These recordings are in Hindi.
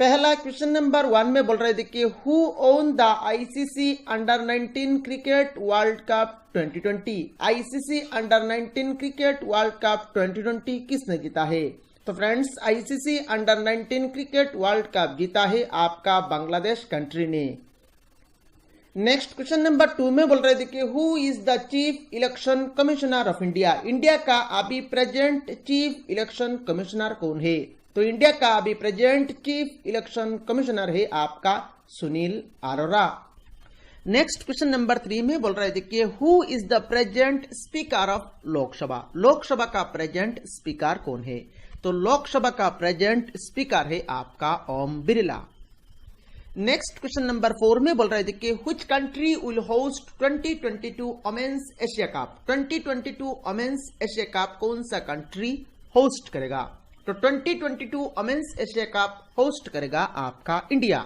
पहला क्वेश्चन नंबर 1 में बोल रहे थे कि who own the ICC under 19 cricket world cup 2020। ICC under 19 cricket world cup 2020 किसने जीता है? तो friends, ICC under 19 cricket world cup जीता है आपका बांग्लादेश कंट्री ने। नेक्स्ट क्वेश्चन नंबर 2 में बोल रहे थे कि who is the chief election commissioner of India. India का अभी प्रेजेंट चीफ इलेक्शन कमिश्नर कौन है? तो इंडिया का अभी प्रेजेंट चीफ इलेक्शन कमिश्नर है आपका Sunil Arora. Next question number 3 में बोल रहे थे कि who is the present speaker of Lok Sabha. Lok Sabha का प्रेजेंट स्पीकर कौन है? तो लोकसभा का प्रेजेंट स्पीकर है आपका Om Birla. Next question number 4 में बोल रहे थे कि which country will host 2022 women's Asia cup. 2022 women's Asia cup कौन सा कंट्री होस्ट करेगा? तो 2022 वुमेन्स एशिया कप होस्ट करेगा आपका इंडिया।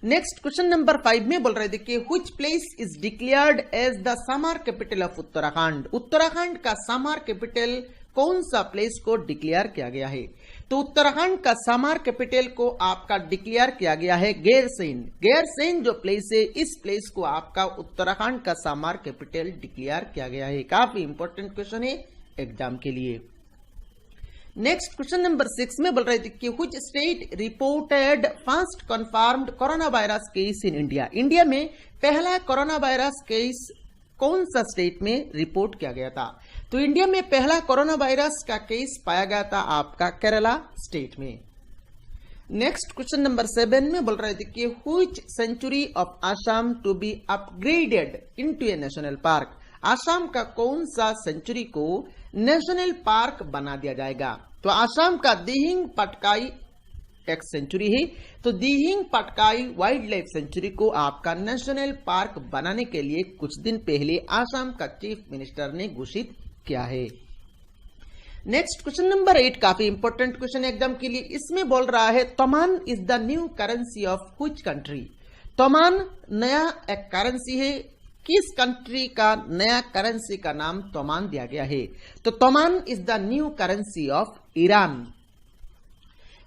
नेक्स्ट क्वेश्चन नंबर 5 में बोल रहे थे कि which place is declared as the summer capital of Uttarakhand. Uttarakhand का समर कैपिटल कौन सा प्लेस को डिक्लेयर किया गया है? तो उत्तराखंड का समर कैपिटल को आपका डिक्लेयर किया गया है गैरसैंण। गैरसैंण जो प्लेस है, इस प्लेस को आपका उत्तराखंड का समर कैपिटल डिक्लेयर किया गया है। काफी इंपॉर्टेंट क्वेश्चन है एग्जाम के लिए। नेक्स्ट क्वेश्चन नंबर 6 में बोल रहे थे कि which state reported first confirmed corona virus case in India. India में पहला कोरोना वायरस केस कौन सा स्टेट में रिपोर्ट किया गया था? तो इंडिया में पहला कोरोना वायरस का केस पाया गया था आपका केरला स्टेट में। नेक्स्ट क्वेश्चन नंबर 7 में बोल रहे थे कि which sanctuary of Assam to be upgraded into a national park. Assam का कौन सा सेंचुरी को नेशनल पार्क बना दिया जाएगा? तो आसाम का दिहिंग पटकाई एक सेंचुरी है, तो Dihing Patkai wild life century को आपका नेशनल पार्क बनाने के लिए कुछ दिन पहले आसाम का चीफ मिनिस्टर ने घोषित किया है। नेक्स्ट क्वेश्चन नंबर 8 काफी इंपॉर्टेंट क्वेश्चन एग्जाम के लिए। इसमें बोल रहा है toman is the new currency of which country. Toman नया एक करेंसी है, किस कंट्री का नया करेंसी का नाम तोमान दिया गया है? तो toman is the new currency of Iran.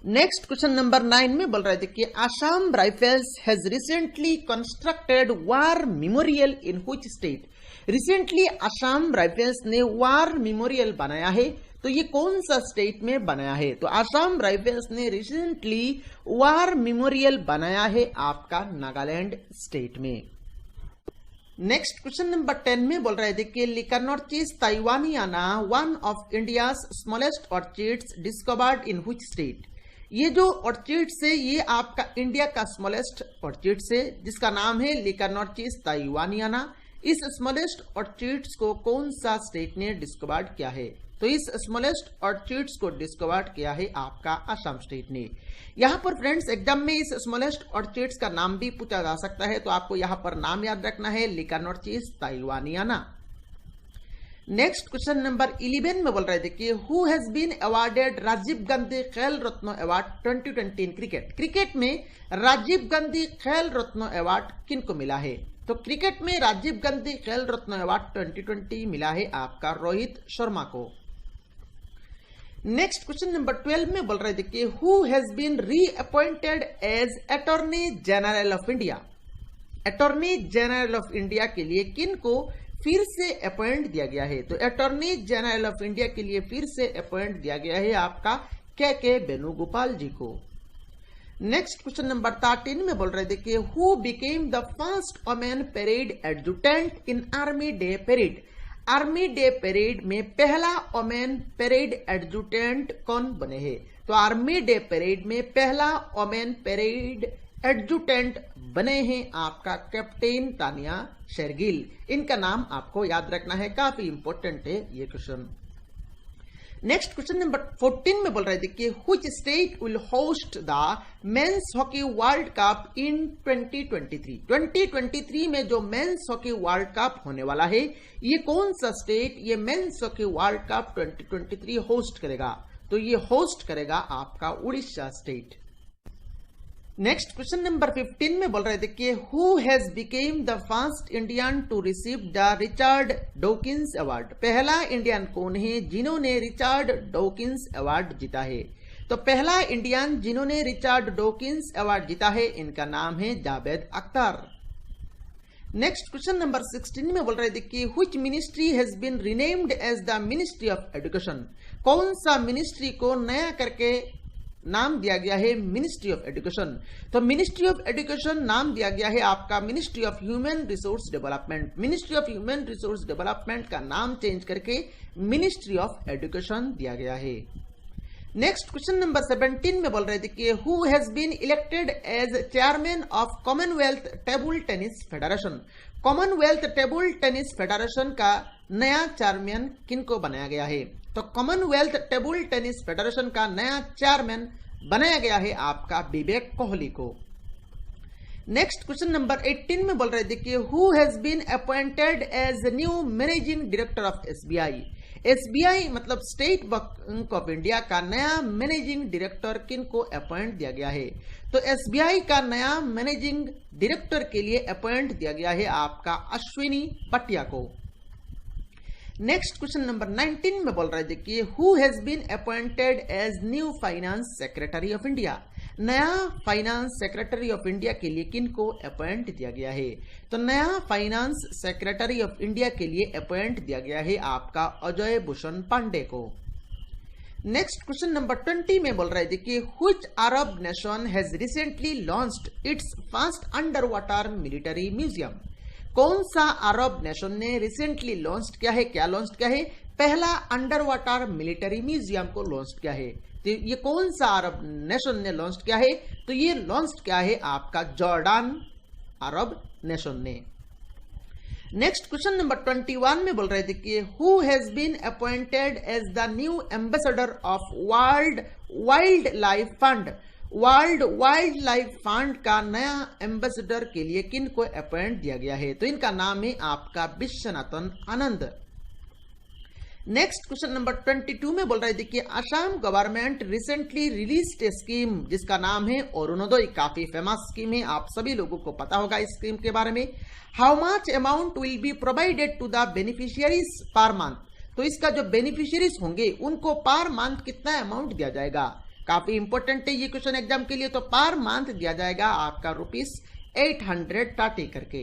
Next question number 9 में बोल रहे थे कि Assam rifles has recently constructed war memorial in which state. Recently Assam rifles ने वार मेमोरियल बनाया है, तो ये कौन सा स्टेट में बनाया है? तो आसाम राइफल्स ने रिसेंटली वार मेमोरियल बनाया है आपका नागालैंड स्टेट में। नेक्स्ट क्वेश्चन नंबर 10 में बोल रहे थे कि Lecanorchis taiwaniana one of India's smallest orchids discovered in which state. ये जो ऑर्चिड्स है ये आपका इंडिया का स्मॉलेस्ट ऑर्चिड्स है जिसका नाम है लिकर्नोर्चिस ताइवानियाना। इस स्मॉलेस्ट ऑर्चिड्स को कौन सा स्टेट ने डिस्कवर्ड किया है? तो इस स्मॉलेस्ट ऑर्चिड्स को डिस्कवर्ड किया है आपका असम स्टेट ने। यहाँ पर फ्रेंड्स एग्जाम में इस स्मॉलेस्ट ऑर्चिड्स का नाम भी पूछा जा सकता है, तो आपको यहाँ पर नाम याद रखना है Lecanorchis taiwaniana. Next question number 11 में बोल रहे थे कि who has been awarded Rajiv Gandhi Khel Ratna award 2020 in cricket. Cricket में राजीव गांधी खेल रत्न अवार्ड किनको मिला है? तो क्रिकेट में राजीव गांधी खेल रत्न अवार्ड 2020 मिला है आपका रोहित शर्मा को। नेक्स्ट क्वेश्चन नंबर 12 में बोल रहे थे कि who has been reappointed as attorney general of India. Attorney general of India के लिए किन को फिर से अपॉइंट दिया गया है? तो अटॉर्नी जनरल ऑफ इंडिया के लिए फिर से अपॉइंट दिया गया है आपका के वेणुगोपाल जी को। नेक्स्ट क्वेश्चन नंबर 13 में बोल रहे थे कि who became the first women parade adjutant in army day parade. Army day parade में पहला वुमेन परेड एडजुटेंट कौन बने हैं? तो आर्मी डे परेड में पहला वुमेन परेड एडजुटेंट बने हैं आपका कैप्टन तानिया शेरगिल। इनका नाम आपको याद रखना है, काफी इंपॉर्टेंट है ये क्वेश्चन। नेक्स्ट क्वेश्चन नंबर 14 में बोल रहे थे कि which state will host the men's hockey world cup in 2023। 2023 में जो मेंस हॉकी वर्ल्ड कप होने वाला है ये कौन सा स्टेट ये men's hockey world cup 2023 host करेगा? तो ये होस्ट करेगा आपका Orissa state. Next question number 15 में बोल रहे थे कि who has become the first Indian to receive the Richard Dawkins award. पहला इंडियन कौन है जिन्होंने रिचर्ड डॉकिंस अवार्ड जीता है? तो पहला इंडियन जिन्होंने रिचर्ड डॉकिंस अवार्ड जीता है, इनका नाम है Javed Akhtar. Next question number 16 में बोल रहे थे कि which ministry has been renamed as the ministry of education. कौन सा मिनिस्ट्री को नया करके नाम दिया गया है मिनिस्ट्री ऑफ एजुकेशन। तो मिनिस्ट्री ऑफ एजुकेशन नाम दिया गया है आपका ministry of human resource development. Ministry of human resource development का नाम चेंज करके मिनिस्ट्री ऑफ एजुकेशन दिया गया है। नेक्स्ट क्वेश्चन नंबर 17 में बोल रहे थे कि who has been elected as chairman of Commonwealth table tennis federation. Commonwealth table tennis federation का नया चेयरमैन किनको बनाया गया है। तो कॉमनवेल्थ टेबल टेनिस फेडरेशन का नया चेयरमैन बनाया गया है आपका विवेक कोहली को। नेक्स्ट क्वेश्चन नंबर 18 में बोल रहे थे कि who has been appointed as new managing director of SBI. SBI मतलब स्टेट बैंक ऑफ इंडिया का नया मैनेजिंग डायरेक्टर किनको अपॉइंट दिया गया है। तो एसबीआई का नया मैनेजिंग डायरेक्टर के लिए अपॉइंट दिया गया है आपका अश्विनी पटिया को। नेक्स्ट क्वेश्चन नंबर 19 में बोल रहे थे कि who has been appointed as new finance secretary of India. नया फाइनेंस सेक्रेटरी ऑफ इंडिया के लिए किनको अपॉइंट दिया गया है। तो नया फाइनेंस सेक्रेटरी ऑफ इंडिया के लिए अपॉइंट दिया गया है आपका अजय भूषण पांडे को। नेक्स्ट क्वेश्चन नंबर 20 में बोल रहे थे कि which Arab nation has recently launched it's first under water military museum. कौन सा अरब नेशन ने रिसेंटली लॉन्च किया है, क्या लॉन्च किया है, पहला अंडर वाटर मिलिट्री म्यूजियम को लॉन्च किया है। तो ये कौन सा अरब नेशन ने लॉन्च किया है। तो ये लॉन्च किया है आपका जॉर्डन अरब नेशन ने। नेक्स्ट क्वेश्चन नंबर 21 में बोल रहे थे कि who has been appointed as the new ambassador of World Wild Life Fund. World Wild Life Fund का नया एम्बेसडर के लिए किन को अपॉइंट दिया गया है। तो इनका नाम है आपका Viswanathan Anand. Next question number 22 में बोल रहे थे कि असम गवर्नमेंट रिसेंटली रिलीज्ड ए स्कीम जिसका नाम है अरुणोदय। काफी फेमस स्कीम है, आप सभी लोगों को पता होगा इस स्कीम के बारे में। How much amount will be provided to the beneficiaries per month. तो इसका जो बेनिफिशियरीज होंगे उनको पर मंथ कितना अमाउंट दिया जाएगा। काफी इंपॉर्टेंट है ये क्वेश्चन एग्जाम के लिए। तो पर मंथ दिया जाएगा आपका ₹830 करके।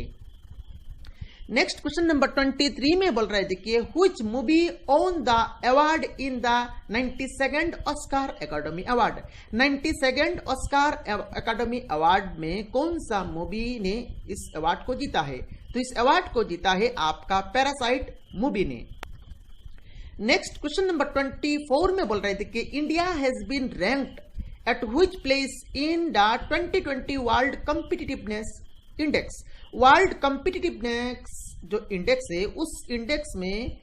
नेक्स्ट क्वेश्चन नंबर 23 में बोल रहे थे कि which movie own the award in the 92nd Oscar academy award. 92nd Oscar academy award में कौन सा मूवी ने इस अवार्ड को जीता है। तो इस अवार्ड को जीता है आपका पैरासाइट मूवी ने। नेक्स्ट क्वेश्चन नंबर 24 में बोल रहे थे कि India has been ranked at which place in the 2020 world competitiveness index. World competitiveness जो इंडेक्स है उस इंडेक्स में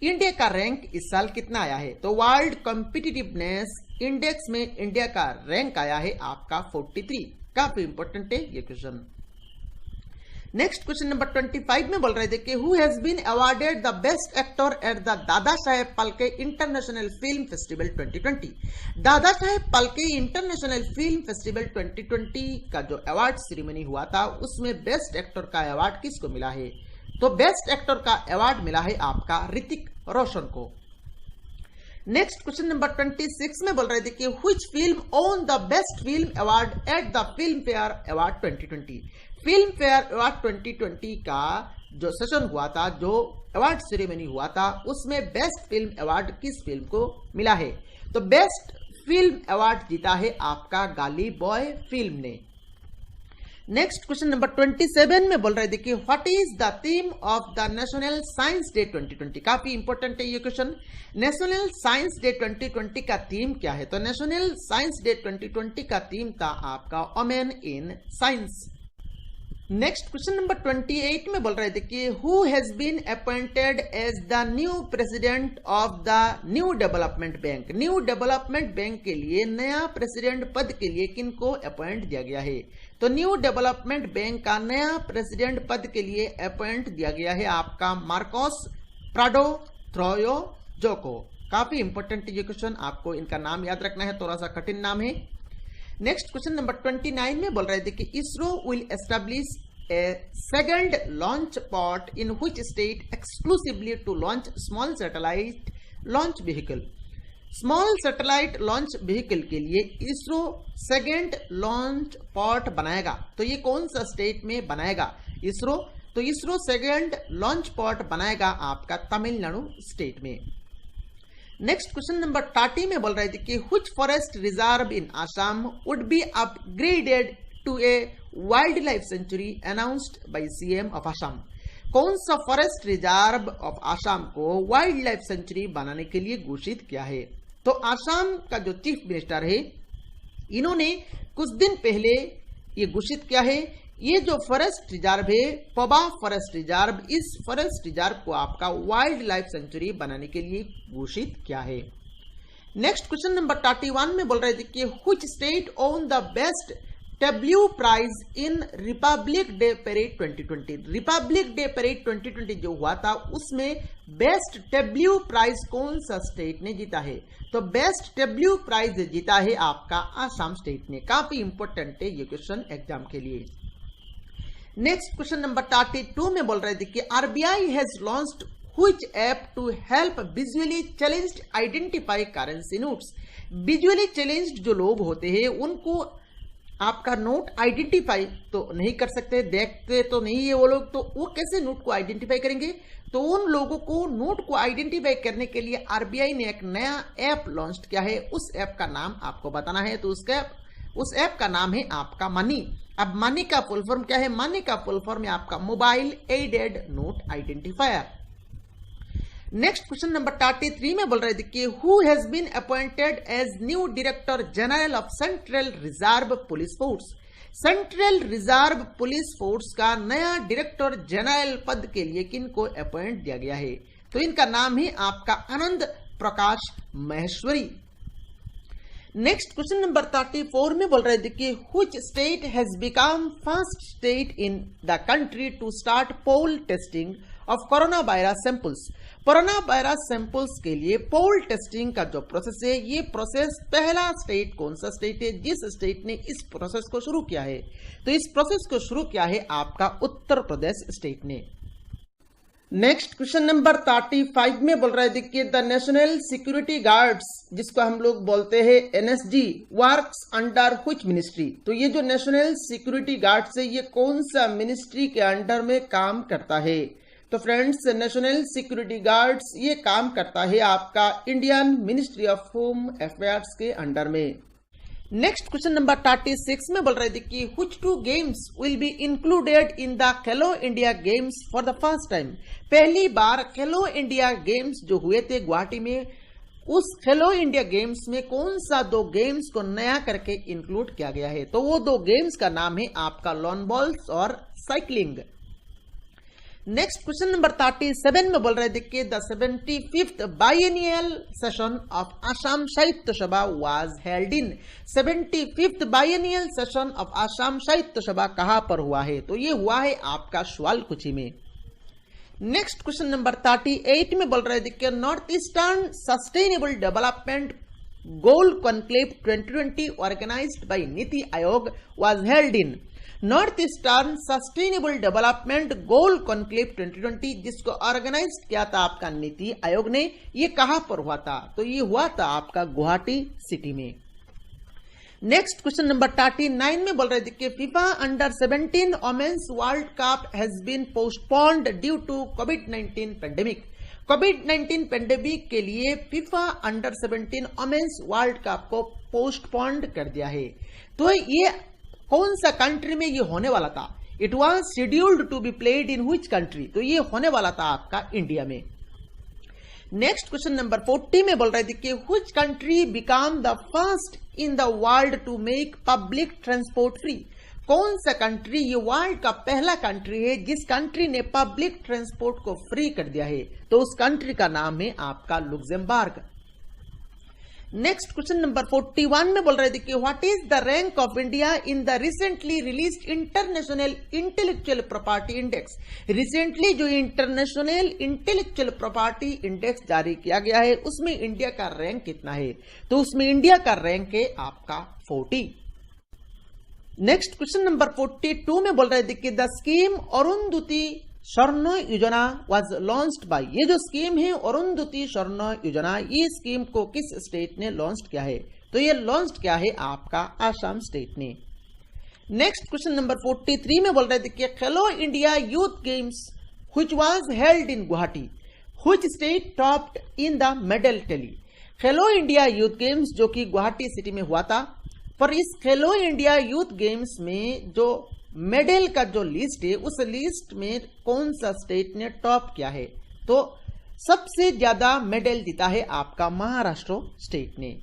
इंडिया का रैंक इस साल कितना आया है। तो वर्ल्ड कॉम्पिटिटिवनेस इंडेक्स में इंडिया का रैंक आया है आपका 43। काफी इंपॉर्टेंट है ये क्वेश्चन। नेक्स्ट क्वेश्चन नंबर 25 में बोल रहे थे कि who has been awarded the best actor at the Dada Saheb Phalke international film festival 2020। Dada Saheb Phalke international film festival 2020 का जो अवार्ड सेरेमनी हुआ था उसमें बेस्ट एक्टर का अवार्ड किसको मिला है। तो बेस्ट एक्टर का अवार्ड मिला है आपका ऋतिक रोशन को। नेक्स्ट क्वेश्चन नंबर 26 में बोल रहे थे कि which film own the best film award at the film fair award 2020। Film fair award 2020 का जो सेशन हुआ था, जो अवार्ड सेरेमनी हुआ था, उसमें बेस्ट फिल्म अवार्ड किस फिल्म को मिला है। तो बेस्ट फिल्म अवार्ड जीता है आपका गाली बॉय फिल्म ने। नेक्स्ट क्वेश्चन नंबर 27 में बोल रहे थे कि what is the theme of the national science day 2020। काफी इंपॉर्टेंट है ये क्वेश्चन। नेशनल साइंस डे 2020 का थीम क्या है। तो नेशनल साइंस डे 2020 का थीम था आपका women in science. Next question number 28 में बोल रहे थे कि who has been appointed as the new president of the new development bank. New development bank के लिए नया प्रेसिडेंट पद के लिए किनको अपॉइंट दिया गया है। तो न्यू डेवलपमेंट बैंक का नया प्रेसिडेंट पद के लिए अपॉइंट दिया गया है आपका मार्कोस प्राडो ट्रोयोजो को। काफी इंपॉर्टेंट ये क्वेश्चन, आपको इनका नाम याद रखना है, थोड़ा सा कठिन नाम है। नेक्स्ट क्वेश्चन नंबर 29 में बोल रहे थे कि ISRO will establish a second launch pad in which state exclusively to launch small satellite launch vehicle. Small satellite launch vehicle के लिए इसरो सेकेंड लॉन्च पॉट बनाएगा। तो ये कौन सा स्टेट में बनाएगा इसरो? तो इसरो सेकेंड लॉन्च पॉट बनाएगा आपका तमिलनाडु स्टेट में। नेक्स्ट क्वेश्चन नंबर 30 में बोल रहे थे कि which forest reserve in Assam would be upgraded to a wild life sanctuary announced by CM of Assam. कौन सा फॉरेस्ट रिजर्व ऑफ आसाम को वाइल्ड लाइफ सेंचुरी बनाने के लिए घोषित किया है? तो आसाम का जो चीफ मिनिस्टर है, इन्होंने कुछ दिन पहले ये घोषित किया है। ये जो फॉरेस्ट रिजर्व है, पबा फॉरेस्ट रिजर्व, इस फॉरेस्ट रिजर्व को आपका वाइल्ड लाइफ सेंचुरी बनाने के लिए घोषित किया है। नेक्स्ट क्वेश्चन नंबर 31 में बोल रहे थे कि which state won the best W prize in Republic Day parade 2020। Republic Day parade 2020 जो हुआ था उसमें बेस्ट डब्ल्यू प्राइज कौन सा स्टेट ने जीता है? तो बेस्ट डब्ल्यू प्राइज जीता है आपका आसाम स्टेट ने। काफी इंपॉर्टेंट है ये क्वेश्चन एग्जाम के लिए। नेक्स्ट क्वेश्चन नंबर 32 में बोल रहे थे कि RBI has launched which app to help visually challenged identify currency notes. Visually challenged जो लोग होते हैं उनको आपका नोट आइडेंटिफाई तो नहीं कर सकते, देखते तो नहीं है वो लोग, तो वो कैसे नोट को आइडेंटिफाई करेंगे? तो उन लोगों को नोट को आइडेंटिफाई करने के लिए आरबीआई ने एक नया ऐप लॉन्च किया है। उस ऐप का नाम आपको बताना है। तो उस ऐप का नाम है आपका मनी। अब मनी का फुल फॉर्म क्या है? मनी का फुल फॉर्म है आपका mobile added note identifier. Next question number 33 में बोल रहे थे कि who has been appointed as new director general of central reserve police force. Central reserve police force का नया डायरेक्टर जनरल पद के लिए किनको अपॉइंट दिया गया है? तो इनका नाम है आपका Anand Prakash Maheshwari. Next question number 34 में बोल रहे थे कि which state has become first state in the country to start pool testing of corona virus samples. Corona virus samples के लिए पोल टेस्टिंग का जो प्रोसेस है, ये प्रोसेस पहला स्टेट कौन सा स्टेट है जिस स्टेट ने इस प्रोसेस को शुरू किया है? तो इस प्रोसेस को शुरू किया है आपका उत्तर प्रदेश स्टेट ने। नेक्स्ट क्वेश्चन नंबर 35 में बोल रहे थे कि द नेशनल सिक्योरिटी गार्ड्स, जिसको हम लोग बोलते हैं NSG, works under which ministry. तो ये जो नेशनल सिक्योरिटी गार्ड्स है ये कौन सा मिनिस्ट्री के अंडर में काम करता है? तो फ्रेंड्स, नेशनल सिक्योरिटी गार्ड्स ये काम करता है आपका Indian ministry of home affairs के अंडर में। नेक्स्ट क्वेश्चन नंबर 36 में बोल रहे थे कि which two games will be included in the Khelo India games for the first time. पहली बार खेलो इंडिया गेम्स जो हुए थे गुवाहाटी में, उस खेलो इंडिया गेम्स में कौन सा दो गेम्स को नया करके इंक्लूड किया गया है? तो वो दो गेम्स का नाम है आपका लॉन बॉल्स और साइकिलिंग। नेक्स्ट क्वेश्चन नंबर 37 में बोल रहे थे कि the 75th biennial session of Assam Sahitya Sabha was held in. 75th biennial session of Assam Sahitya Sabha कहां पर हुआ है? तो ये हुआ है आपका सुआलकुची में। नेक्स्ट क्वेश्चन नंबर 38 में बोल रहे थे कि north eastern sustainable development goal conclave 2020 organised by NITI Aayog was held in. North eastern sustainable development goal conclave 2020 जिसको ऑर्गेनाइज किया था आपका नीति आयोग ने, ये कहां पर हुआ था? तो ये हुआ था आपका गुवाहाटी सिटी में। नेक्स्ट क्वेश्चन नंबर 39 में बोल रहे थे कि FIFA under 17 women's world cup has been postponed due to कोविड-19 पेंडेमिक। कोविड-19 पेंडेमिक के लिए FIFA under 17 women's world cup को पोस्टपोन्ड कर दिया है। तो ये कौन सा कंट्री में ये होने वाला था? It was scheduled to be played in which country? तो ये होने वाला था आपका इंडिया में। नेक्स्ट क्वेश्चन नंबर 40 में बोल रहे थे कि which country become the first in the world to make public transport free. कौन सा कंट्री ये वर्ल्ड का पहला कंट्री है जिस कंट्री ने पब्लिक ट्रांसपोर्ट को फ्री कर दिया है? तो उस कंट्री का नाम है आपका लुक्सेमबर्ग। नेक्स्ट क्वेश्चन नंबर 41 में बोल रहे थे कि what is the rank of India in the recently released international intellectual property index. Recently जो इंटरनेशनल इंटेलेक्चुअल प्रॉपर्टी इंडेक्स जारी किया गया है उसमें इंडिया का रैंक कितना है? तो उसमें इंडिया का रैंक है आपका 40। नेक्स्ट क्वेश्चन नंबर 42 में बोल रहे थे कि द स्कीम अरुंधति स्वर्ण योजना वाज लॉन्च्ड बाय, ये जो स्कीम है अरुंधति स्वर्ण योजना, ये स्कीम को किस स्टेट ने लॉन्च किया है? तो ये लॉन्च किया है आपका आसाम स्टेट ने। नेक्स्ट क्वेश्चन नंबर 43 में बोल रहे थे कि खेलो India youth games which was held in Guwahati, which state topped in the medal tally. Khelo India youth games जो कि गुवाहाटी सिटी में हुआ था, पर इस खेलो इंडिया यूथ गेम्स में जो मेडल का जो लिस्ट है उस लिस्ट में कौन सा स्टेट ने टॉप किया है? तो सबसे ज्यादा मेडल जीता है आपका महाराष्ट्र स्टेट ने।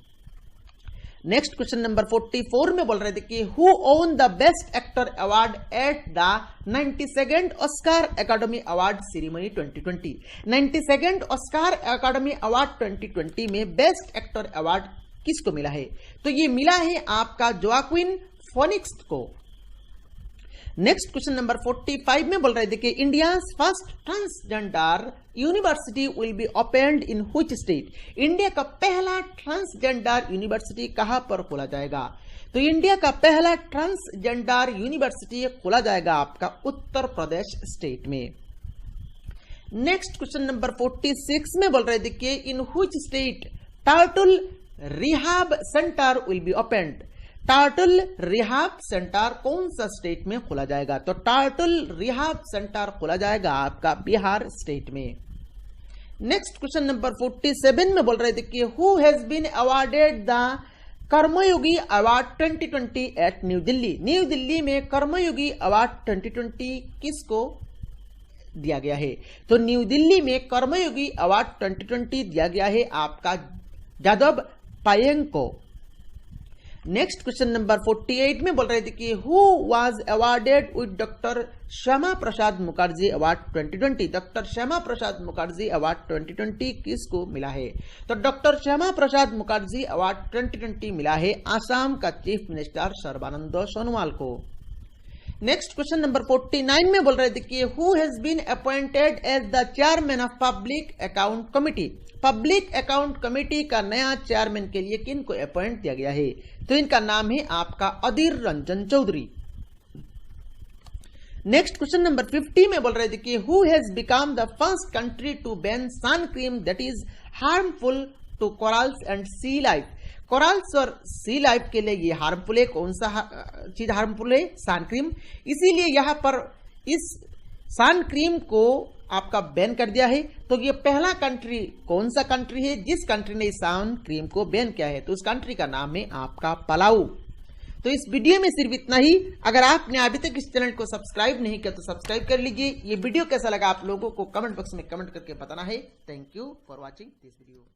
नेक्स्ट क्वेश्चन नंबर 44 में बोल रहे थे कि who own the best actor award at the 92nd Oscar academy award ceremony 2020। 92nd Oscar academy award 2020 में बेस्ट एक्टर अवार्ड किसको मिला है? तो ये मिला है आपका जोआक्विन फोनिक्स को। नेक्स्ट क्वेश्चन नंबर 45 में बोल रहे थे कि India first transgender university will be opened in which state. India का पहला ट्रांसजेंडर यूनिवर्सिटी कहां पर खोला जाएगा? तो इंडिया का पहला ट्रांसजेंडर यूनिवर्सिटी खोला जाएगा आपका उत्तर प्रदेश स्टेट में। नेक्स्ट क्वेश्चन नंबर 46 में बोल रहे थे कि इन which state turtle rehab centre will be opened. Turtle rehab centre कौन सा स्टेट में खोला जाएगा? तो टर्टल रिहाब सेंटर खोला जाएगा आपका बिहार स्टेट में। नेक्स्ट क्वेश्चन नंबर 47 में बोल रहे थे कि who has been awarded the Karmayogi award 2020 at New Delhi. New Delhi में कर्मयोगी अवार्ड 2020 किसको दिया गया है? तो न्यू दिल्ली में कर्मयोगी अवार्ड 2020 दिया गया है आपका जादव पायेंग को। नेक्स्ट क्वेश्चन नंबर 48 में बोल रहे थे कि who was awarded with doctor Shyama Prasad Mukherjee award 2020। Doctor Shyama Prasad Mukherjee award 2020 किसको मिला है? तो डॉक्टर श्यामा प्रसाद मुखर्जी अवार्ड 2020 मिला है आसाम का चीफ मिनिस्टर सर्बानंद सोनोवाल को। नेक्स्ट क्वेश्चन नंबर 49 में बोल रहे थे कि who has been appointed as the chairman of public account committee. Public account committee का नया चेयरमैन के लिए किन को अपॉइंट किया गया है? तो इनका नाम है आपका Adhir Ranjan Chowdhury. Next question number 50 में बोल रहे थे कि who has become the first country to ban sun cream that is harmful to corals and sea life. Corals और सी लाइफ के लिए ये हार्मफुल है। कौन सा चीज हार्मफुल है? Sun cream. इसीलिए यहां पर इस सन क्रीम को आपका बैन कर दिया है। तो ये पहला कंट्री कौन सा कंट्री है जिस कंट्री ने सन क्रीम को बैन किया है? तो उस कंट्री का नाम है आपका पलाऊ। तो इस वीडियो में सिर्फ इतना ही। अगर आपने अभी तक इस चैनल को सब्सक्राइब नहीं किया तो सब्सक्राइब कर लीजिए। ये वीडियो कैसा लगा आप लोगों को कमेंट बॉक्स में कमेंट करके बताना है। Thank you for watching this video.